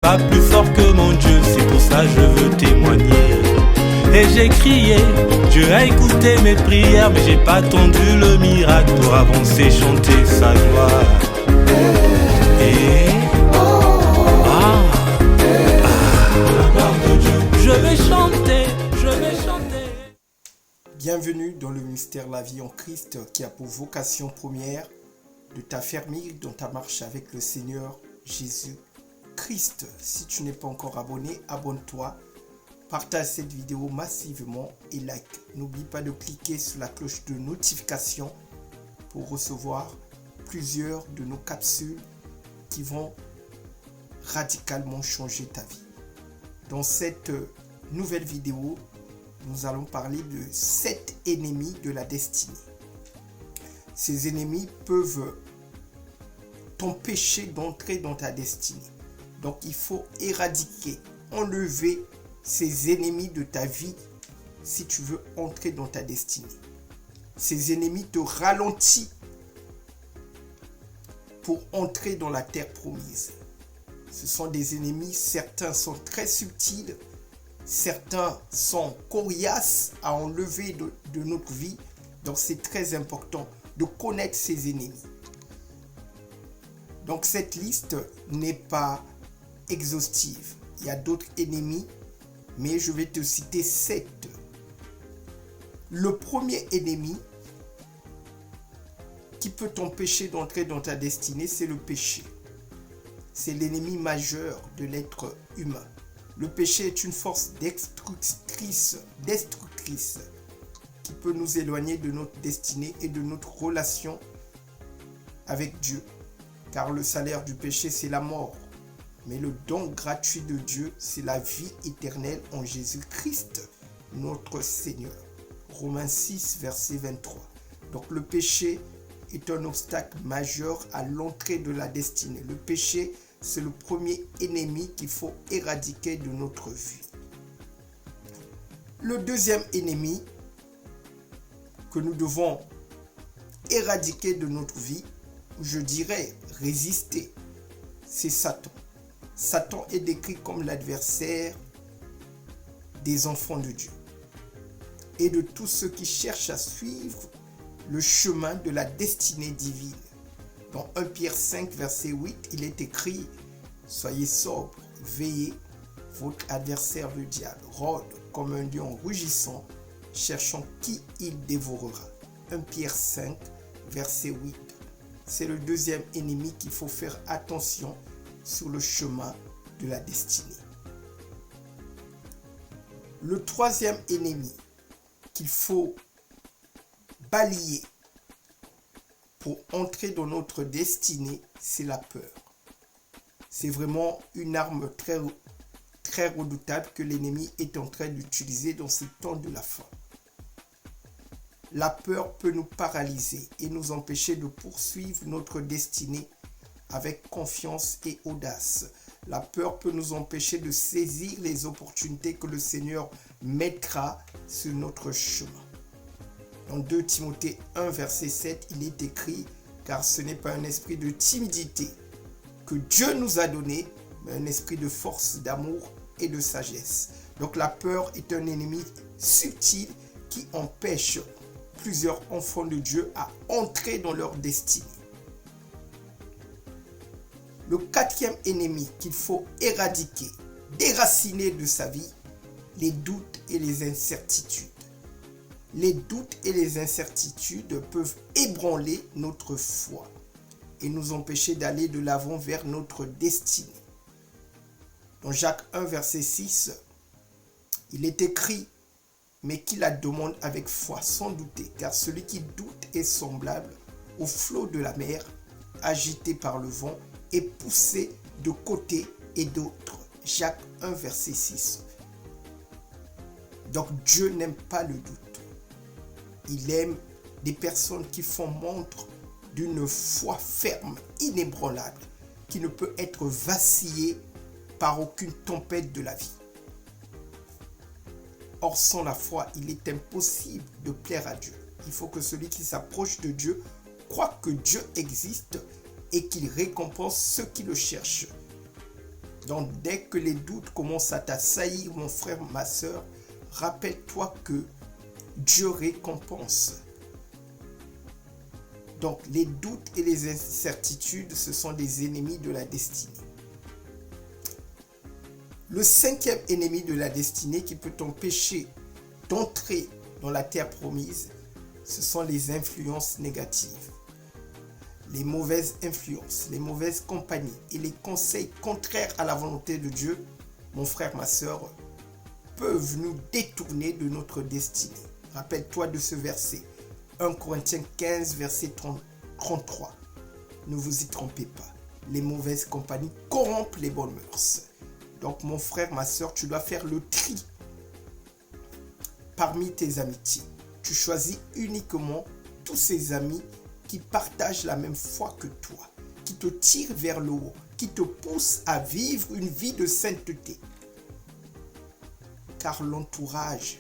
pas plus fort que mon Dieu, c'est pour ça que je veux témoigner. Et j'ai crié, Dieu a écouté mes prières, mais j'ai pas attendu le miracle pour avancer, chanter sa gloire. Et la gloire de Dieu, je vais chanter, je vais chanter. Bienvenue dans le mystère La vie en Christ qui a pour vocation première de t'affermir dans ta marche avec le Seigneur Jésus-Christ. Si tu n'es pas encore abonné, abonne-toi. Partage cette vidéo massivement et like. N'oublie pas de cliquer sur la cloche de notification pour recevoir plusieurs de nos capsules qui vont radicalement changer ta vie. Dans cette nouvelle vidéo, nous allons parler de 7 ennemis de la destinée. Ces ennemis peuvent t'empêcher d'entrer dans ta destinée. Donc il faut éradiquer, enlever ces ennemis de ta vie si tu veux entrer dans ta destinée. Ces ennemis te ralentissent pour entrer dans la terre promise. Ce sont des ennemis, certains sont très subtils, certains sont coriaces à enlever de notre vie. Donc c'est très important de connaître ces ennemis. Donc cette liste n'est pas exhaustive. Il y a d'autres ennemis, mais je vais te citer 7. Le premier ennemi qui peut t'empêcher d'entrer dans ta destinée, c'est le péché. C'est l'ennemi majeur de l'être humain. Le péché est une force destructrice qui peut nous éloigner de notre destinée et de notre relation avec Dieu. Car le salaire du péché, c'est la mort. Mais le don gratuit de Dieu, c'est la vie éternelle en Jésus-Christ, notre Seigneur. Romains 6, verset 23. Donc le péché est un obstacle majeur à l'entrée de la destinée. Le péché, c'est le premier ennemi qu'il faut éradiquer de notre vie. Le deuxième ennemi que nous devons éradiquer de notre vie, je dirais résister, c'est Satan. Satan est décrit comme l'adversaire des enfants de Dieu et de tous ceux qui cherchent à suivre le chemin de la destinée divine. Dans 1 Pierre 5, verset 8, il est écrit « Soyez sobres, veillez, votre adversaire le diable rôde comme un lion rugissant, cherchant qui il dévorera. » 1 Pierre 5, verset 8. C'est le deuxième ennemi qu'il faut faire attention sur le chemin de la destinée. Le troisième ennemi qu'il faut balayer pour entrer dans notre destinée, c'est la peur. C'est vraiment une arme très redoutable que l'ennemi est en train d'utiliser dans ces temps de la fin. La peur peut nous paralyser et nous empêcher de poursuivre notre destinée avec confiance et audace. La peur peut nous empêcher de saisir les opportunités que le Seigneur mettra sur notre chemin. Dans 2 Timothée 1, verset 7, il est écrit « Car ce n'est pas un esprit de timidité que Dieu nous a donné, mais un esprit de force, d'amour et de sagesse. » Donc la peur est un ennemi subtil qui empêche plusieurs enfants de Dieu à entrer dans leur destinée. Le quatrième ennemi qu'il faut éradiquer, déraciner de sa vie, les doutes et les incertitudes. Les doutes et les incertitudes peuvent ébranler notre foi et nous empêcher d'aller de l'avant vers notre destinée. Dans Jacques 1, verset 6, il est écrit « Mais qui la demande avec foi sans douter, car celui qui doute est semblable au flot de la mer, agité par le vent et poussé de côté et d'autre. » Jacques 1, verset 6. Donc Dieu n'aime pas le doute. Il aime des personnes qui font montre d'une foi ferme, inébranlable, qui ne peut être vacillée par aucune tempête de la vie. Or, sans la foi, il est impossible de plaire à Dieu. Il faut que celui qui s'approche de Dieu croit que Dieu existe et qu'il récompense ceux qui le cherchent. Donc dès que les doutes commencent à t'assaillir, mon frère, ma soeur, rappelle-toi que Dieu récompense. Donc les doutes et les incertitudes, ce sont des ennemis de la destinée. Le 5e ennemi de la destinée qui peut t'empêcher d'entrer dans la terre promise, ce sont les influences négatives. Les mauvaises influences, les mauvaises compagnies et les conseils contraires à la volonté de Dieu, mon frère, ma soeur, peuvent nous détourner de notre destinée. Rappelle-toi de ce verset, 1 Corinthiens 15, verset 33. Ne vous y trompez pas. Les mauvaises compagnies corrompent les bonnes mœurs. Donc, mon frère, ma soeur, tu dois faire le tri parmi tes amitiés. Tu choisis uniquement tous ces amis qui partagent la même foi que toi, qui te tirent vers le haut, qui te poussent à vivre une vie de sainteté. Car l'entourage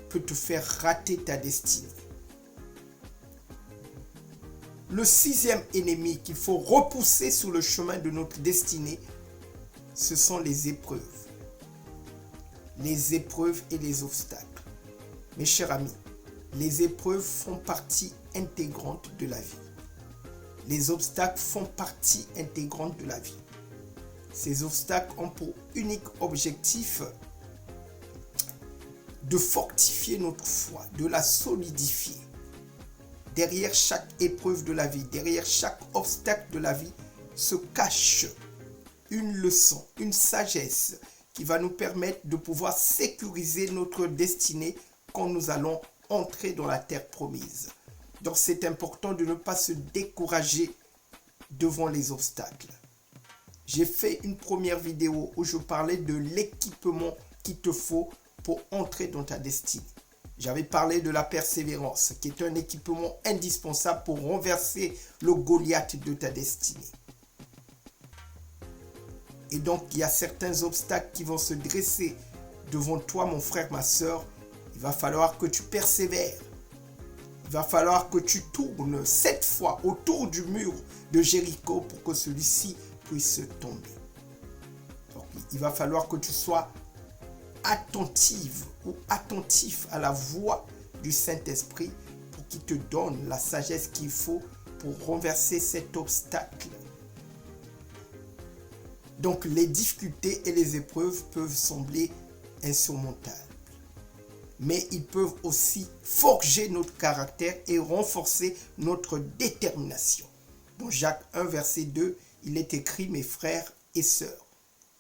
peut te faire rater ta destinée. Le 6e ennemi qu'il faut repousser sur le chemin de notre destinée, ce sont les épreuves. Les épreuves et les obstacles. Mes chers amis, les épreuves font partie intégrante de la vie. Les obstacles font partie intégrante de la vie. Ces obstacles ont pour unique objectif de fortifier notre foi, de la solidifier. Derrière chaque épreuve de la vie, derrière chaque obstacle de la vie, se cache une leçon, une sagesse qui va nous permettre de pouvoir sécuriser notre destinée quand nous allons entrer dans la terre promise. Donc c'est important de ne pas se décourager devant les obstacles. J'ai fait une première vidéo où je parlais de l'équipement qu'il te faut pour entrer dans ta destinée. J'avais parlé de la persévérance, qui est un équipement indispensable pour renverser le Goliath de ta destinée. Et donc, il y a certains obstacles qui vont se dresser devant toi, mon frère, ma soeur. Il va falloir que tu persévères. Il va falloir que tu tournes 7 fois autour du mur de Jéricho pour que celui-ci puisse tomber. Donc, il va falloir que tu sois attentive ou attentif à la voix du Saint-Esprit pour qu'il te donne la sagesse qu'il faut pour renverser cet obstacle. Donc les difficultés et les épreuves peuvent sembler insurmontables, mais ils peuvent aussi forger notre caractère et renforcer notre détermination. Dans Jacques 1, verset 2, il est écrit, mes frères et sœurs,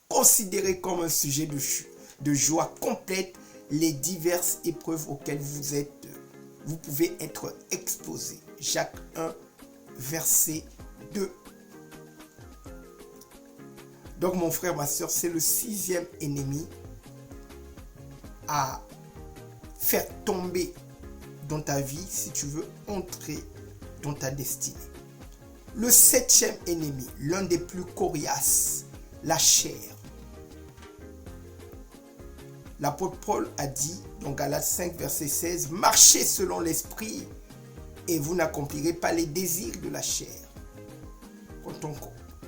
considérez comme un sujet de joie complète les diverses épreuves auxquelles vous pouvez être exposés. Jacques 1, verset 2. Donc mon frère, ma soeur, c'est le 6e ennemi à faire tomber dans ta vie si tu veux entrer dans ta destinée. Le 7e ennemi, l'un des plus coriaces, la chair. L'apôtre Paul a dit, dans Galates 5, verset 16, « Marchez selon l'esprit et vous n'accomplirez pas les désirs de la chair. »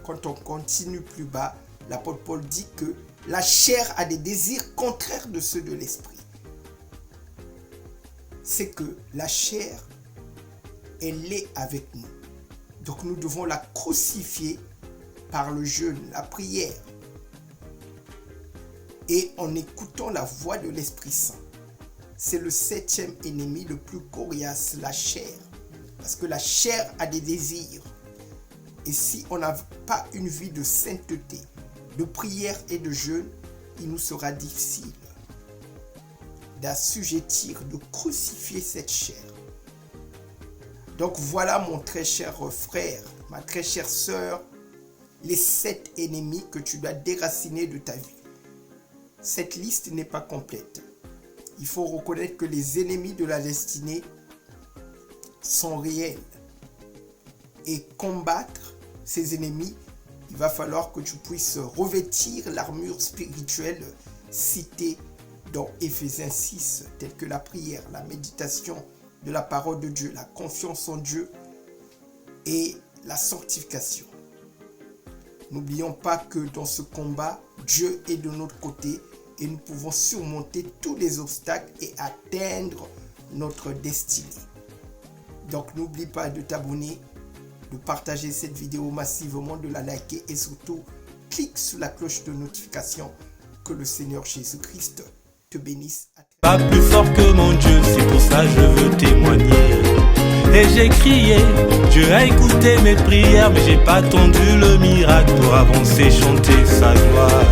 Quand on continue plus bas, l'apôtre Paul dit que la chair a des désirs contraires de ceux de l'esprit. C'est que la chair, elle est avec nous. Donc nous devons la crucifier par le jeûne, la prière. Et en écoutant la voix de l'Esprit Saint. C'est le 7e ennemi le plus coriace, la chair. Parce que la chair a des désirs. Et si on n'a pas une vie de sainteté, de prière et de jeûne, il nous sera difficile d'assujettir, de crucifier cette chair. Donc voilà mon très cher frère, ma très chère sœur, les 7 ennemis que tu dois déraciner de ta vie. Cette liste n'est pas complète. Il faut reconnaître que les ennemis de la destinée sont réels. Et combattre ces ennemis, il va falloir que tu puisses revêtir l'armure spirituelle citée dans Éphésiens 6, telle que la prière, la méditation de la parole de Dieu, la confiance en Dieu et la sanctification. N'oublions pas que dans ce combat, Dieu est de notre côté et nous pouvons surmonter tous les obstacles et atteindre notre destinée. Donc n'oublie pas de t'abonner, de partager cette vidéo massivement, de la liker et surtout clique sur la cloche de notification. Que le Seigneur Jésus-Christ te bénisse. Pas plus fort que mon Dieu, c'est pour ça que je veux témoigner. Et j'ai crié, Dieu a écouté mes prières, mais j'ai pas attendu le miracle pour avancer, chanter sa gloire.